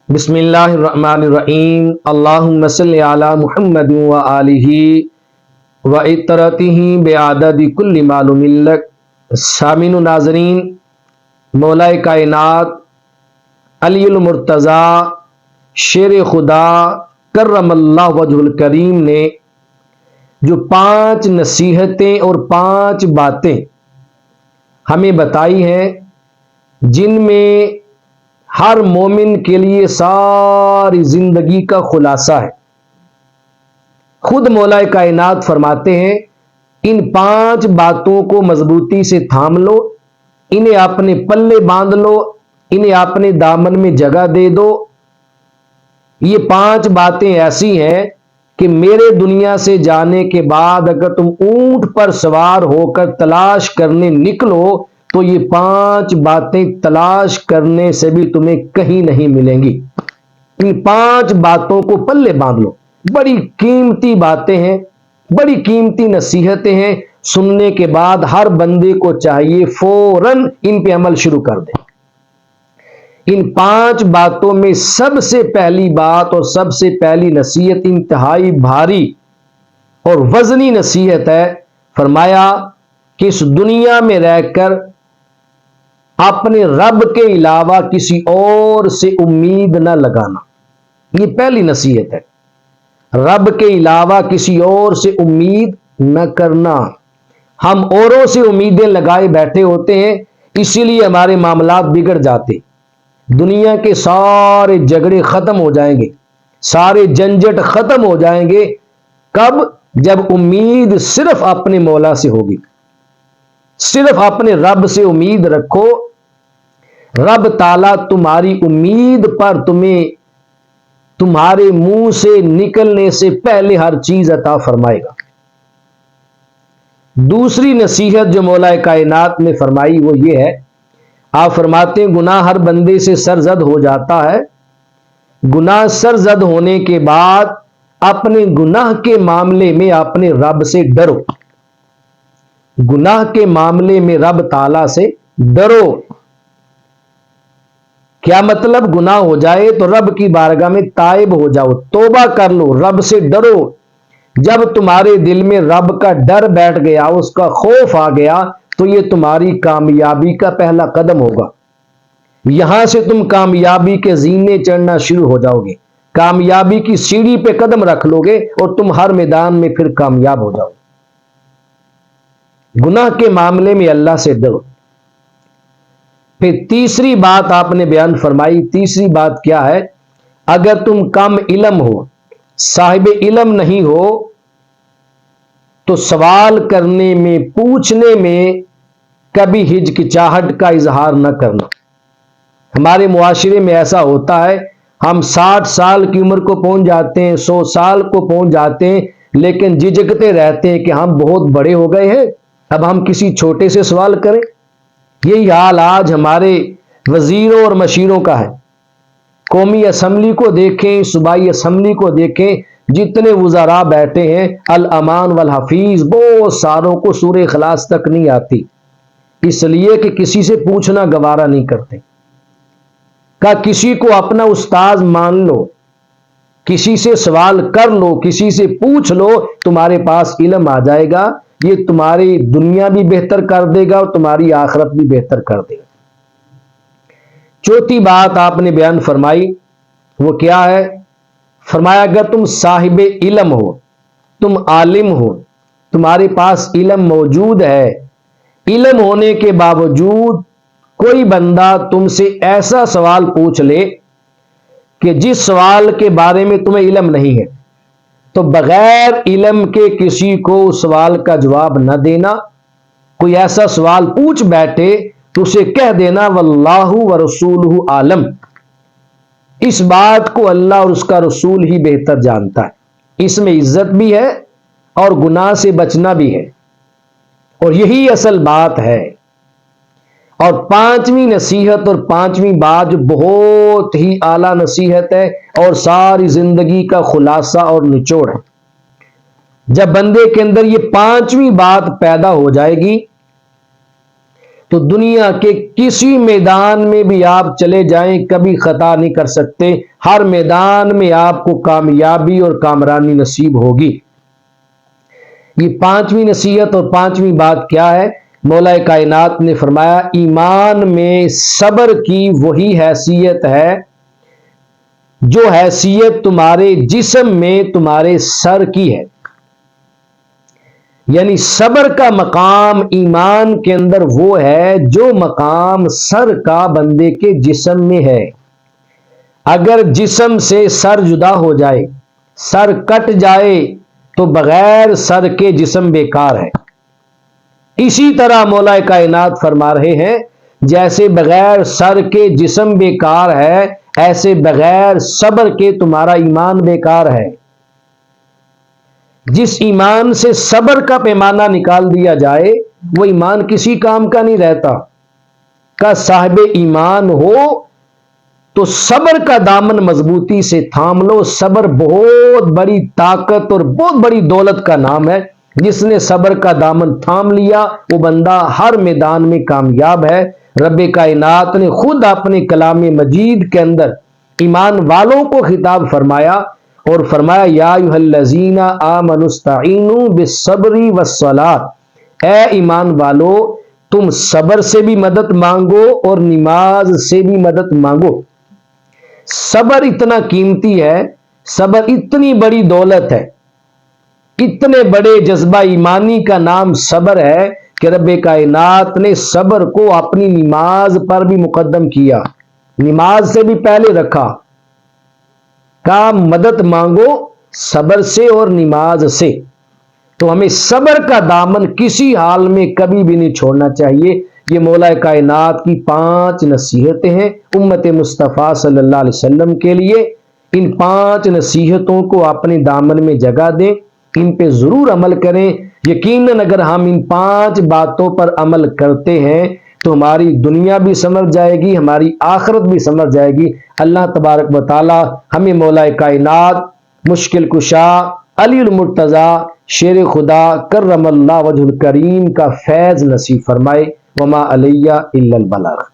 بسم اللہ الرحمن الرحیم اللہم صلی علی محمد و آلہ و اطرتہ بعدد کل معلوم لک۔ سامعین و ناظرین، مولا کائنات علی المرتضیٰ شیر خدا کرم اللہ وجہ الکریم نے جو 5 نصیحتیں اور 5 باتیں ہمیں بتائی ہیں، جن میں ہر مومن کے لیے ساری زندگی کا خلاصہ ہے۔ خود مولا کائنات فرماتے ہیں ان 5 باتوں کو مضبوطی سے تھام لو، انہیں اپنے پلے باندھ لو، انہیں اپنے دامن میں جگہ دے دو۔ یہ 5 باتیں ایسی ہیں کہ میرے دنیا سے جانے کے بعد اگر تم اونٹ پر سوار ہو کر تلاش کرنے نکلو تو یہ 5 باتیں تلاش کرنے سے بھی تمہیں کہیں نہیں ملیں گی۔ ان 5 باتوں کو پلے باندھ لو۔ بڑی قیمتی باتیں ہیں، بڑی قیمتی نصیحتیں ہیں، سننے کے بعد ہر بندے کو چاہیے فوراً ان پہ عمل شروع کر دے۔ ان 5 باتوں میں سب سے پہلی بات اور سب سے پہلی نصیحت انتہائی بھاری اور وزنی نصیحت ہے۔ فرمایا کہ اس دنیا میں رہ کر اپنے رب کے علاوہ کسی اور سے امید نہ لگانا، یہ پہلی نصیحت ہے۔ رب کے علاوہ کسی اور سے امید نہ کرنا۔ ہم اوروں سے امیدیں لگائے بیٹھے ہوتے ہیں، اسی لیے ہمارے معاملات بگڑ جاتے۔ دنیا کے سارے جھگڑے ختم ہو جائیں گے، سارے جھنجٹ ختم ہو جائیں گے۔ کب؟ جب امید صرف اپنے مولا سے ہوگی۔ صرف اپنے رب سے امید رکھو، رب تعالیٰ تمہاری امید پر تمہیں تمہارے منہ سے نکلنے سے پہلے ہر چیز عطا فرمائے گا۔ دوسری نصیحت جو مولا کائنات نے فرمائی وہ یہ ہے، آپ فرماتے ہیں گناہ ہر بندے سے سرزد ہو جاتا ہے۔ گناہ سرزد ہونے کے بعد اپنے گناہ کے معاملے میں اپنے رب سے ڈرو۔ گناہ کے معاملے میں رب تعالیٰ سے ڈرو۔ کیا مطلب؟ گناہ ہو جائے تو رب کی بارگاہ میں تائب ہو جاؤ، توبہ کر لو، رب سے ڈرو۔ جب تمہارے دل میں رب کا ڈر بیٹھ گیا، اس کا خوف آ گیا، تو یہ تمہاری کامیابی کا پہلا قدم ہوگا۔ یہاں سے تم کامیابی کے زینے چڑھنا شروع ہو جاؤ گے، کامیابی کی سیڑھی پہ قدم رکھ لو گے اور تم ہر میدان میں پھر کامیاب ہو جاؤ۔ گناہ کے معاملے میں اللہ سے ڈرو۔ پھر تیسری بات آپ نے بیان فرمائی۔ تیسری بات کیا ہے؟ اگر تم کم علم ہو، صاحب علم نہیں ہو، تو سوال کرنے میں، پوچھنے میں کبھی ہچکچاہٹ کا اظہار نہ کرنا۔ ہمارے معاشرے میں ایسا ہوتا ہے، ہم 60 سال کی عمر کو پہنچ جاتے ہیں، 100 سال کو پہنچ جاتے ہیں، لیکن جھجکتے رہتے ہیں کہ ہم بہت بڑے ہو گئے ہیں، اب ہم کسی چھوٹے سے سوال کریں۔ یہی حال آج ہمارے وزیروں اور مشیروں کا ہے۔ قومی اسمبلی کو دیکھیں، صوبائی اسمبلی کو دیکھیں، جتنے وزراء بیٹھے ہیں، الامان والحفیظ، بہت ساروں کو سورہ اخلاص تک نہیں آتی، اس لیے کہ کسی سے پوچھنا گوارا نہیں کرتے۔ کہ کسی کو اپنا استاذ مان لو، کسی سے سوال کر لو، کسی سے پوچھ لو، تمہارے پاس علم آ جائے گا، یہ تمہاری دنیا بھی بہتر کر دے گا اور تمہاری آخرت بھی بہتر کر دے گا۔ چوتھی بات آپ نے بیان فرمائی وہ کیا ہے؟ فرمایا اگر تم صاحب علم ہو، تم عالم ہو، تمہارے پاس علم موجود ہے، علم ہونے کے باوجود کوئی بندہ تم سے ایسا سوال پوچھ لے کہ جس سوال کے بارے میں تمہیں علم نہیں ہے، تو بغیر علم کے کسی کو اس سوال کا جواب نہ دینا۔ کوئی ایسا سوال پوچھ بیٹھے تو اسے کہہ دینا واللہ ورسولہ عالم، اس بات کو اللہ اور اس کا رسول ہی بہتر جانتا ہے۔ اس میں عزت بھی ہے اور گناہ سے بچنا بھی ہے، اور یہی اصل بات ہے۔ اور 5ویں نصیحت اور 5ویں بات جو بہت ہی اعلیٰ نصیحت ہے اور ساری زندگی کا خلاصہ اور نچوڑ ہے، جب بندے کے اندر یہ 5ویں بات پیدا ہو جائے گی تو دنیا کے کسی میدان میں بھی آپ چلے جائیں کبھی خطا نہیں کر سکتے، ہر میدان میں آپ کو کامیابی اور کامرانی نصیب ہوگی۔ یہ پانچویں نصیحت اور پانچویں بات کیا ہے؟ مولا کائنات نے فرمایا ایمان میں صبر کی وہی حیثیت ہے جو حیثیت تمہارے جسم میں تمہارے سر کی ہے، یعنی صبر کا مقام ایمان کے اندر وہ ہے جو مقام سر کا بندے کے جسم میں ہے۔ اگر جسم سے سر جدا ہو جائے، سر کٹ جائے تو بغیر سر کے جسم بیکار ہے۔ اسی طرح مولا کائنات فرما رہے ہیں جیسے بغیر سر کے جسم بیکار ہے، ایسے بغیر صبر کے تمہارا ایمان بیکار ہے۔ جس ایمان سے صبر کا پیمانہ نکال دیا جائے وہ ایمان کسی کام کا نہیں رہتا۔ کا صاحب ایمان ہو تو صبر کا دامن مضبوطی سے تھام لو۔ صبر بہت بڑی طاقت اور بہت بڑی دولت کا نام ہے۔ جس نے صبر کا دامن تھام لیا وہ بندہ ہر میدان میں کامیاب ہے۔ رب کائنات نے خود اپنے کلام مجید کے اندر ایمان والوں کو خطاب فرمایا اور فرمایا یا ایھا الذین آمنوا استعینوا بالصبر والصلاۃ، اے ایمان والو تم صبر سے بھی مدد مانگو اور نماز سے بھی مدد مانگو۔ صبر اتنا قیمتی ہے، صبر اتنی بڑی دولت ہے، اتنے بڑے جذبہ ایمانی کا نام صبر ہے کہ رب کائنات نے صبر کو اپنی نماز پر بھی مقدم کیا، نماز سے بھی پہلے رکھا۔ کہا مدد مانگو صبر سے اور نماز سے۔ تو ہمیں صبر کا دامن کسی حال میں کبھی بھی نہیں چھوڑنا چاہیے۔ یہ مولا کائنات کی 5 نصیحتیں ہیں امت مصطفیٰ صلی اللہ علیہ وسلم کے لیے۔ ان 5 نصیحتوں کو اپنے دامن میں جگہ دیں، ان پہ ضرور عمل کریں۔ یقیناً اگر ہم ان 5 باتوں پر عمل کرتے ہیں تو ہماری دنیا بھی سمجھ جائے گی، ہماری آخرت بھی سمجھ جائے گی۔ اللہ تبارک و تعالی ہمیں مولا کائنات مشکل کشا علی المرتضی شیر خدا کرم اللہ وجہ الکریم کا فیض نصیب فرمائے۔ وما علیہ الا البلاغ۔